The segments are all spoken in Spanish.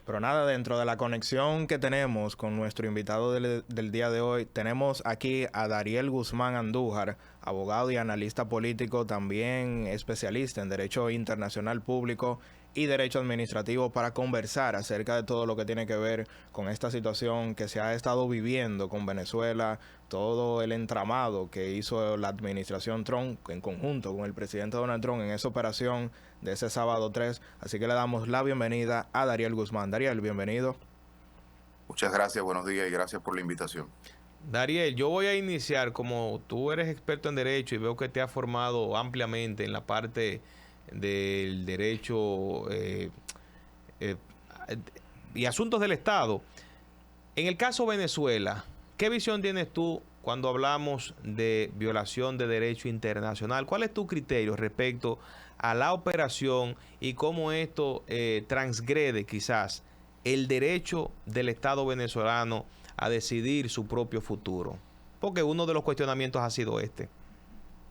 Pero nada, dentro de la conexión que tenemos con nuestro invitado del día de hoy, tenemos aquí a Dariel Guzmán Andújar, abogado y analista político, también especialista en Derecho Internacional Público y Derecho Administrativo, para conversar acerca de todo lo que tiene que ver con esta situación que se ha estado viviendo con Venezuela, todo el entramado que hizo la administración Trump en conjunto con el presidente Donald Trump en esa operación de ese sábado 3. Así que le damos la bienvenida a Dariel Guzmán. Dariel, bienvenido. Muchas gracias, buenos días y gracias por la invitación. Dariel, yo voy a iniciar, como tú eres experto en derecho y veo que te has formado ampliamente en la parte del derecho eh, y asuntos del Estado. En el caso Venezuela, ¿qué visión tienes tú cuando hablamos de violación de derecho internacional? ¿Cuál es tu criterio respecto a la operación y cómo esto transgrede quizás el derecho del Estado venezolano a decidir su propio futuro? Porque uno de los cuestionamientos ha sido este.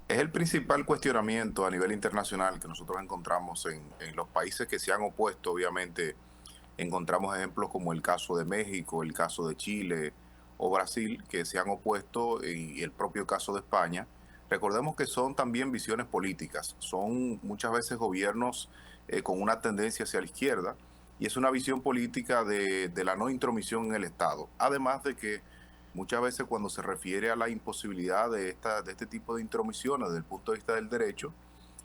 Es el principal cuestionamiento a nivel internacional que nosotros encontramos en los países que se han opuesto. Obviamente encontramos ejemplos como el caso de México, el caso de Chile o Brasil, que se han opuesto, y el propio caso de España. Recordemos que son también visiones políticas, son muchas veces gobiernos con una tendencia hacia la izquierda, y es una visión política de la no intromisión en el Estado. Además de que muchas veces cuando se refiere a la imposibilidad de este tipo de intromisiones desde el punto de vista del derecho,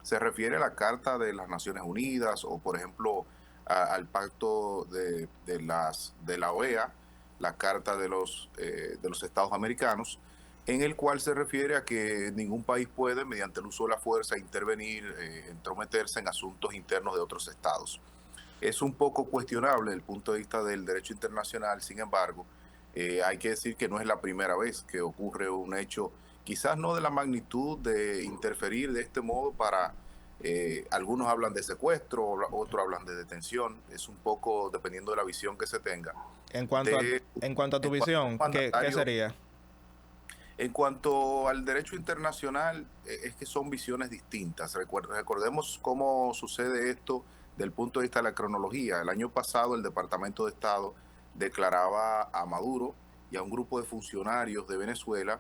se refiere a la Carta de las Naciones Unidas o, por ejemplo, al pacto de la OEA, la Carta de los Estados Americanos, en el cual se refiere a que ningún país puede, mediante el uso de la fuerza, intervenir, entrometerse en asuntos internos de otros estados. Es un poco cuestionable desde el punto de vista del derecho internacional. Sin embargo, hay que decir que no es la primera vez que ocurre un hecho, quizás no de la magnitud de interferir de este modo para, algunos hablan de secuestro, otros hablan de detención, es un poco dependiendo de la visión que se tenga. En cuanto a, De, en cuanto a tu en cuanto visión, a un ¿qué mandatario, sería? en cuanto al derecho internacional, es que son visiones distintas. Recordemos cómo sucede esto del punto de vista de la cronología. El año pasado el Departamento de Estado declaraba a Maduro y a un grupo de funcionarios de Venezuela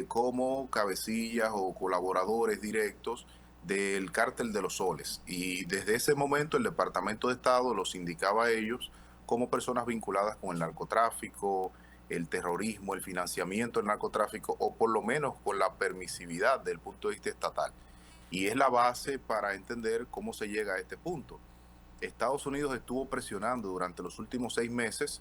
como cabecillas o colaboradores directos del cártel de los soles. Y desde ese momento el Departamento de Estado los indicaba a ellos como personas vinculadas con el narcotráfico, el terrorismo, el financiamiento del narcotráfico, o por lo menos con la permisividad del punto de vista estatal. Y es la base para entender cómo se llega a este punto. Estados Unidos estuvo presionando durante los últimos 6 meses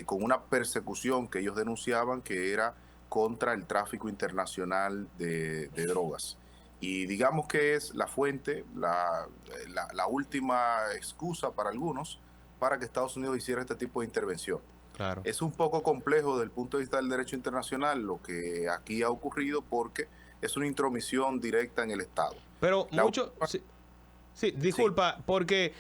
con una persecución que ellos denunciaban que era contra el tráfico internacional de drogas. Y digamos que es la fuente, la última excusa para algunos para que Estados Unidos hiciera este tipo de intervención. Claro. Es un poco complejo desde el punto de vista del derecho internacional lo que aquí ha ocurrido, porque es una intromisión directa en el Estado. Pero La mucho, última, sí, sí, sí, disculpa, porque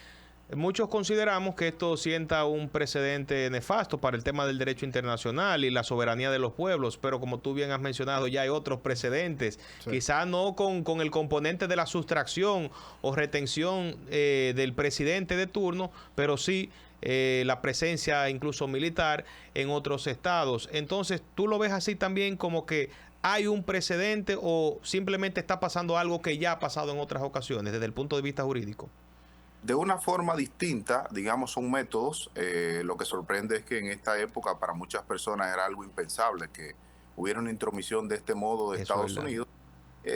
muchos consideramos que esto sienta un precedente nefasto para el tema del derecho internacional y la soberanía de los pueblos, pero como tú bien has mencionado, ya hay otros precedentes, Sí. quizás no con el componente de la sustracción o retención del presidente de turno, pero sí la presencia incluso militar en otros estados. Entonces, ¿tú lo ves así también, como que hay un precedente, o simplemente está pasando algo que ya ha pasado en otras ocasiones desde el punto de vista jurídico? de una forma distinta, digamos, son métodos. Lo que sorprende es que en esta época para muchas personas era algo impensable que hubiera una intromisión de este modo de Eso es Estados verdad. Unidos.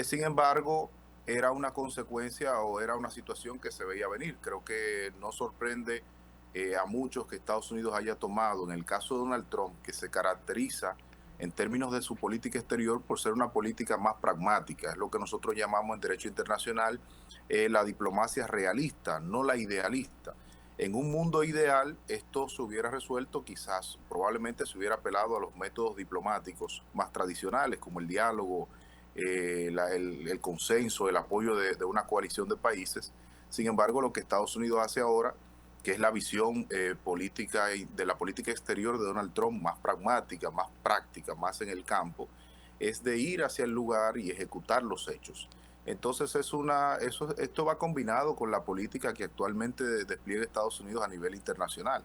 Sin embargo, era una consecuencia o era una situación que se veía venir. Creo que no sorprende a muchos que Estados Unidos haya tomado, en el caso de Donald Trump, que se caracteriza en términos de su política exterior por ser una política más pragmática. Es lo que nosotros llamamos en derecho internacional la diplomacia realista, no la idealista. En un mundo ideal, esto se hubiera resuelto, quizás, probablemente se hubiera apelado a los métodos diplomáticos más tradicionales, como el diálogo, el consenso, el apoyo de una coalición de países. Sin embargo, lo que Estados Unidos hace ahora, que es la visión política y de la política exterior de Donald Trump, más pragmática, más práctica, más en el campo, es de ir hacia el lugar y ejecutar los hechos. Entonces esto va combinado con la política que actualmente despliega Estados Unidos a nivel internacional.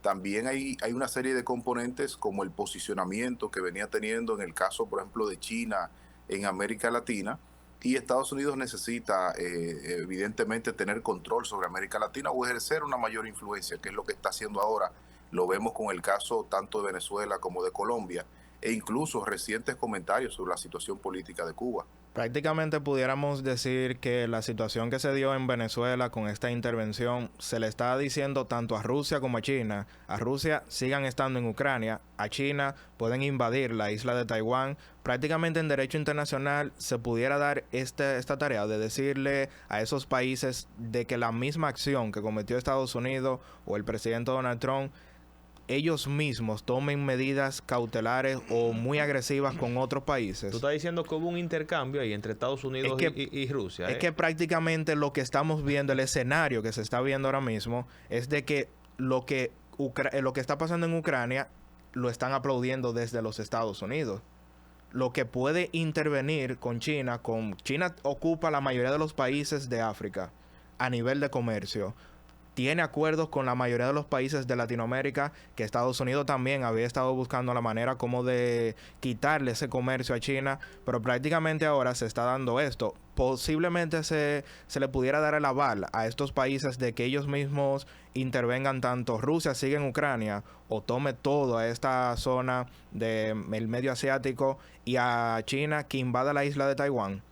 También hay una serie de componentes como el posicionamiento que venía teniendo en el caso, por ejemplo, de China en América Latina, y Estados Unidos necesita evidentemente tener control sobre América Latina o ejercer una mayor influencia, que es lo que está haciendo ahora. Lo vemos con el caso tanto de Venezuela como de Colombia, e incluso recientes comentarios sobre la situación política de Cuba. Prácticamente pudiéramos decir que la situación que se dio en Venezuela con esta intervención se le está diciendo tanto a Rusia como a China. A Rusia sigan estando en Ucrania, a China pueden invadir la isla de Taiwán. Prácticamente en derecho internacional se pudiera dar esta tarea de decirle a esos países de que la misma acción que cometió Estados Unidos o el presidente Donald Trump, ellos mismos tomen medidas cautelares o muy agresivas con otros países. Tú estás diciendo que hubo un intercambio ahí entre Estados Unidos y Rusia. Es que prácticamente lo que estamos viendo, el escenario que se está viendo ahora mismo, es de que lo que está pasando en Ucrania lo están aplaudiendo desde los Estados Unidos. Lo que puede intervenir con China ocupa la mayoría de los países de África a nivel de comercio. Tiene acuerdos con la mayoría de los países de Latinoamérica, que Estados Unidos también había estado buscando la manera como de quitarle ese comercio a China, pero prácticamente ahora se está dando esto. Posiblemente se le pudiera dar el aval a estos países de que ellos mismos intervengan, tanto Rusia sigue en Ucrania o tome toda esta zona del medio asiático, y a China que invada la isla de Taiwán.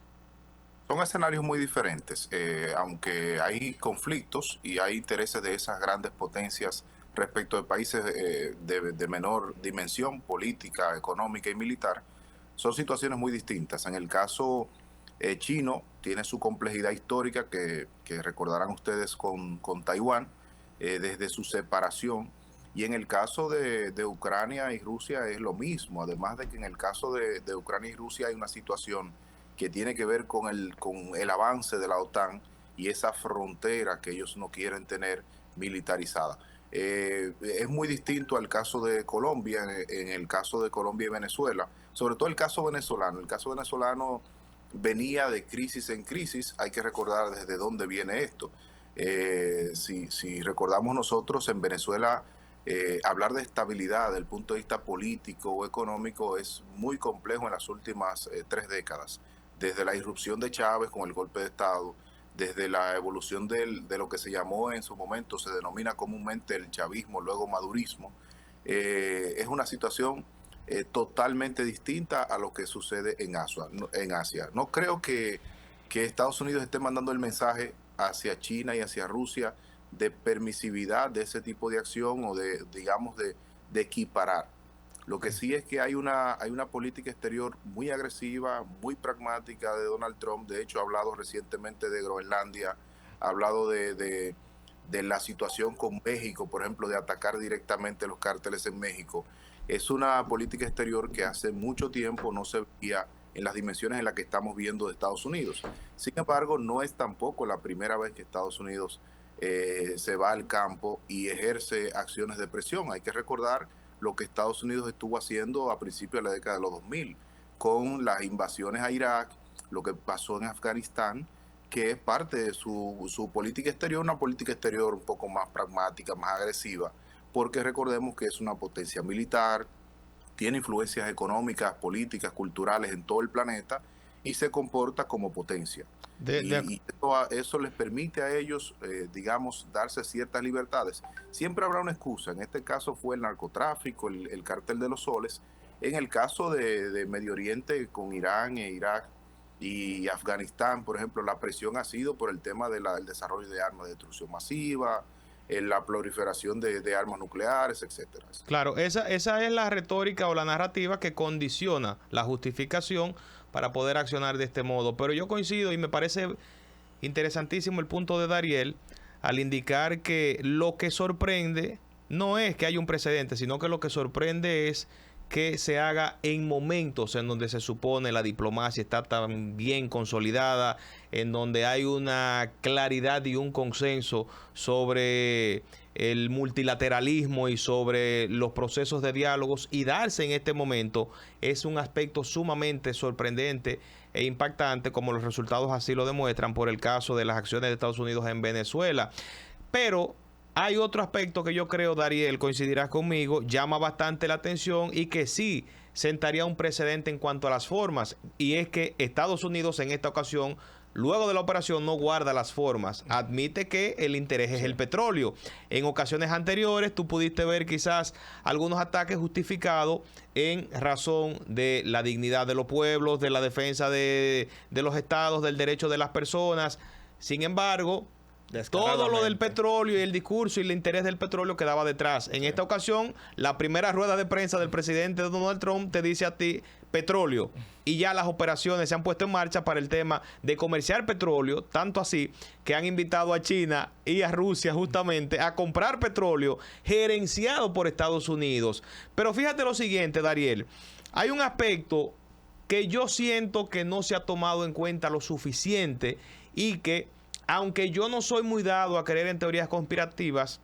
Son escenarios muy diferentes, aunque hay conflictos y hay intereses de esas grandes potencias respecto de países de menor dimensión política, económica y militar. Son situaciones muy distintas. En el caso chino tiene su complejidad histórica que recordarán ustedes con Taiwán, desde su separación. Y en el caso de Ucrania y Rusia es lo mismo, además de que en el caso de Ucrania y Rusia hay una situación que tiene que ver con el avance de la OTAN y esa frontera que ellos no quieren tener militarizada. Es muy distinto al caso de Colombia, en el caso de Colombia y Venezuela, sobre todo el caso venezolano. El caso venezolano venía de crisis en crisis, hay que recordar desde dónde viene esto. Si recordamos nosotros, en Venezuela, hablar de estabilidad desde el punto de vista político o económico es muy complejo en las últimas 3 décadas. Desde la irrupción de Chávez con el golpe de Estado, desde la evolución de lo que se llamó en su momento, se denomina comúnmente el chavismo, luego madurismo, es una situación totalmente distinta a lo que sucede en Asia. No creo que Estados Unidos esté mandando el mensaje hacia China y hacia Rusia de permisividad de ese tipo de acción o digamos, de equiparar. Lo que sí es que hay una política exterior muy agresiva, muy pragmática de Donald Trump. De hecho, ha hablado recientemente de Groenlandia, ha hablado de la situación con México, por ejemplo, de atacar directamente los cárteles en México. Es una política exterior que hace mucho tiempo no se veía en las dimensiones en las que estamos viendo de Estados Unidos. Sin embargo, no es tampoco la primera vez que Estados Unidos se va al campo y ejerce acciones de presión. Hay que recordar lo que Estados Unidos estuvo haciendo a principios de la década de los 2000, con las invasiones a Irak, lo que pasó en Afganistán, que es parte de su política exterior, una política exterior un poco más pragmática, más agresiva, porque recordemos que es una potencia militar, tiene influencias económicas, políticas, culturales en todo el planeta y se comporta como potencia. Y eso les permite a ellos, digamos, darse ciertas libertades. Siempre habrá una excusa. En este caso fue el narcotráfico, el cártel de los soles. En el caso de Medio Oriente, con Irán e Irak y Afganistán, por ejemplo, la presión ha sido por el tema del desarrollo de armas de destrucción masiva, la proliferación de armas nucleares, etcétera. Claro, esa es la retórica o la narrativa que condiciona la justificación para poder accionar de este modo. Pero yo coincido y me parece interesantísimo el punto de Dariel al indicar que lo que sorprende no es que haya un precedente, sino que lo que sorprende es que se haga en momentos en donde se supone la diplomacia está tan bien consolidada, en donde hay una claridad y un consenso sobre el multilateralismo y sobre los procesos de diálogos, y darse en este momento es un aspecto sumamente sorprendente e impactante, como los resultados así lo demuestran por el caso de las acciones de Estados Unidos en Venezuela. Pero hay otro aspecto que yo creo, Dariel, coincidirás conmigo, llama bastante la atención y que sí sentaría un precedente en cuanto a las formas, y es que Estados Unidos en esta ocasión, luego de la operación, no guarda las formas, admite que el interés es el petróleo. En ocasiones anteriores tú pudiste ver quizás algunos ataques justificados en razón de la dignidad de los pueblos, de la defensa de los estados, del derecho de las personas. Sin embargo, todo lo del petróleo y el discurso y el interés del petróleo quedaba detrás. En esta ocasión, la primera rueda de prensa del presidente Donald Trump te dice a ti petróleo, y ya las operaciones se han puesto en marcha para el tema de comerciar petróleo, tanto así que han invitado a China y a Rusia justamente a comprar petróleo gerenciado por Estados Unidos. Pero fíjate lo siguiente, Dariel, hay un aspecto que yo siento que no se ha tomado en cuenta lo suficiente, y que, aunque yo no soy muy dado a creer en teorías conspirativas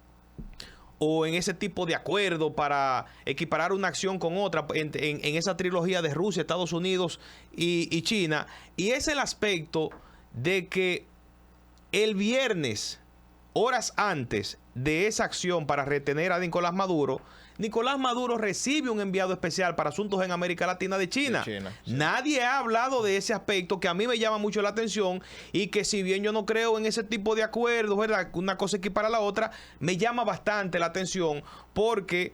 o en ese tipo de acuerdo para equiparar una acción con otra en esa trilogía de Rusia, Estados Unidos y China, y es el aspecto de que el viernes, horas antes de esa acción para retener a Nicolás Maduro recibe un enviado especial para asuntos en América Latina de China. Sí. Nadie ha hablado de ese aspecto que a mí me llama mucho la atención, y que si bien yo no creo en ese tipo de acuerdos, ¿verdad?, una cosa equipara a la otra, me llama bastante la atención, porque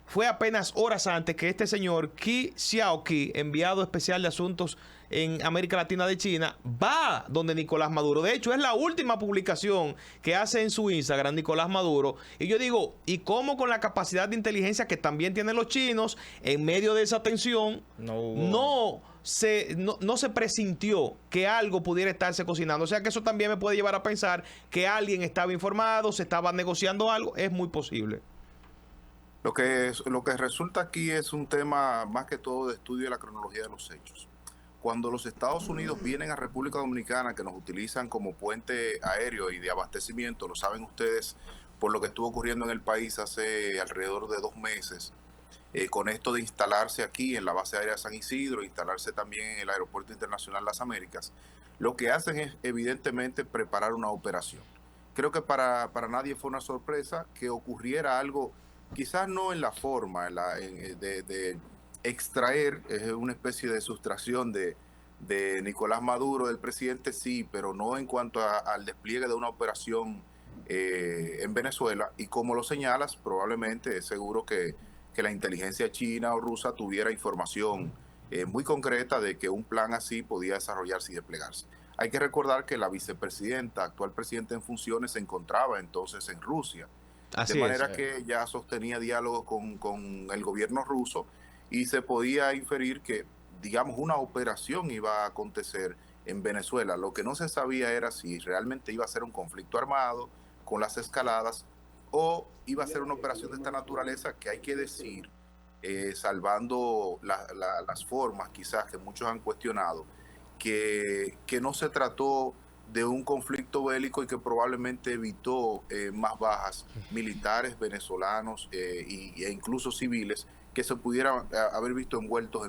fue apenas horas antes que este señor Qi Xiaoqi, enviado especial de asuntos en América Latina de China, va donde Nicolás Maduro. De hecho, es la última publicación que hace en su Instagram Nicolás Maduro. Y yo digo, ¿y cómo con la capacidad de inteligencia que también tienen los chinos, en medio de esa tensión, no se presintió que algo pudiera estarse cocinando? O sea que eso también me puede llevar a pensar que alguien estaba informado, se estaba negociando algo. Es muy posible. Lo que resulta aquí es un tema más que todo de estudio de la cronología de los hechos. Cuando los Estados Unidos vienen a República Dominicana, que nos utilizan como puente aéreo y de abastecimiento, lo saben ustedes por lo que estuvo ocurriendo en el país hace alrededor de 2 meses, con esto de instalarse aquí en la base aérea San Isidro, instalarse también en el Aeropuerto Internacional Las Américas, lo que hacen es evidentemente preparar una operación. Creo que para nadie fue una sorpresa que ocurriera algo, quizás no en la forma de extraer, es una especie de sustracción de Nicolás Maduro del presidente, sí, pero no en cuanto al despliegue de una operación en Venezuela. Y como lo señalas, probablemente es seguro que la inteligencia china o rusa tuviera información muy concreta de que un plan así podía desarrollarse y desplegarse. Hay que recordar que la vicepresidenta, actual presidenta en funciones, se encontraba entonces en Rusia. De manera que ya sostenía diálogos con el gobierno ruso, y se podía inferir que, digamos, una operación iba a acontecer en Venezuela. Lo que no se sabía era si realmente iba a ser un conflicto armado con las escaladas, o iba a ser una operación de esta naturaleza, que hay que decir, salvando las formas quizás que muchos han cuestionado, que no se trató de un conflicto bélico y que probablemente evitó más bajas militares venezolanos e incluso civiles que se pudieran haber visto envueltos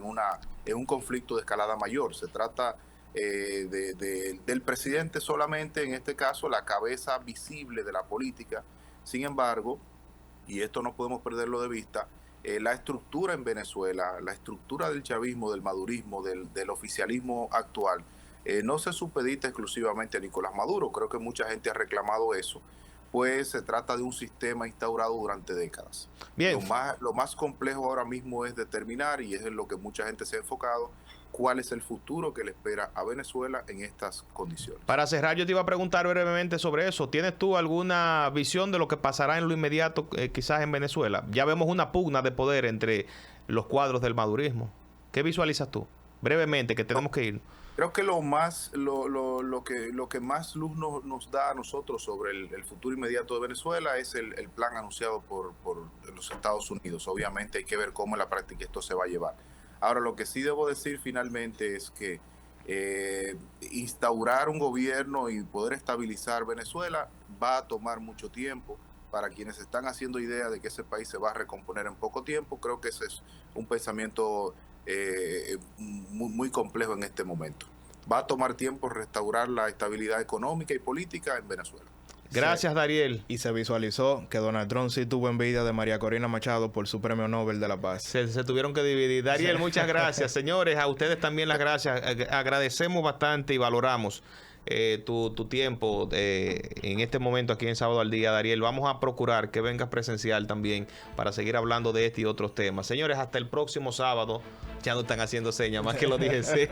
en un conflicto de escalada mayor. Se trata del presidente solamente, en este caso, la cabeza visible de la política. Sin embargo, y esto no podemos perderlo de vista, la estructura en Venezuela, la estructura del chavismo, del madurismo, del oficialismo actual, no se supedita exclusivamente a Nicolás Maduro. Creo que mucha gente ha reclamado eso, pues se trata de un sistema instaurado durante décadas. Bien. Lo más complejo ahora mismo es determinar, y es en lo que mucha gente se ha enfocado, cuál es el futuro que le espera a Venezuela en estas condiciones. Para cerrar, yo te iba a preguntar brevemente sobre eso. ¿Tienes tú alguna visión de lo que pasará en lo inmediato quizás en Venezuela? Ya vemos una pugna de poder entre los cuadros del madurismo. ¿Qué visualizas tú? Brevemente, que tenemos que ir. Creo que lo que más luz nos da a nosotros sobre el futuro inmediato de Venezuela es el plan anunciado por los Estados Unidos. Obviamente hay que ver cómo en la práctica esto se va a llevar. Ahora, lo que sí debo decir finalmente es que instaurar un gobierno y poder estabilizar Venezuela va a tomar mucho tiempo. Para quienes están haciendo idea de que ese país se va a recomponer en poco tiempo, creo que ese es un pensamiento muy complejo en este momento. Va a tomar tiempo restaurar la estabilidad económica y política en Venezuela. Gracias, Dariel. Y se visualizó que Donald Trump sí tuvo envidia de María Corina Machado por su premio Nobel de la Paz. Se tuvieron que dividir. Dariel, muchas gracias. Señores, a ustedes también las gracias. Agradecemos bastante y valoramos tu tiempo en este momento aquí en Sábado al Día, Dariel. Vamos a procurar que vengas presencial también para seguir hablando de este y otros temas. Señores, hasta el próximo sábado. Ya no están haciendo señas, más que lo dije. Sí.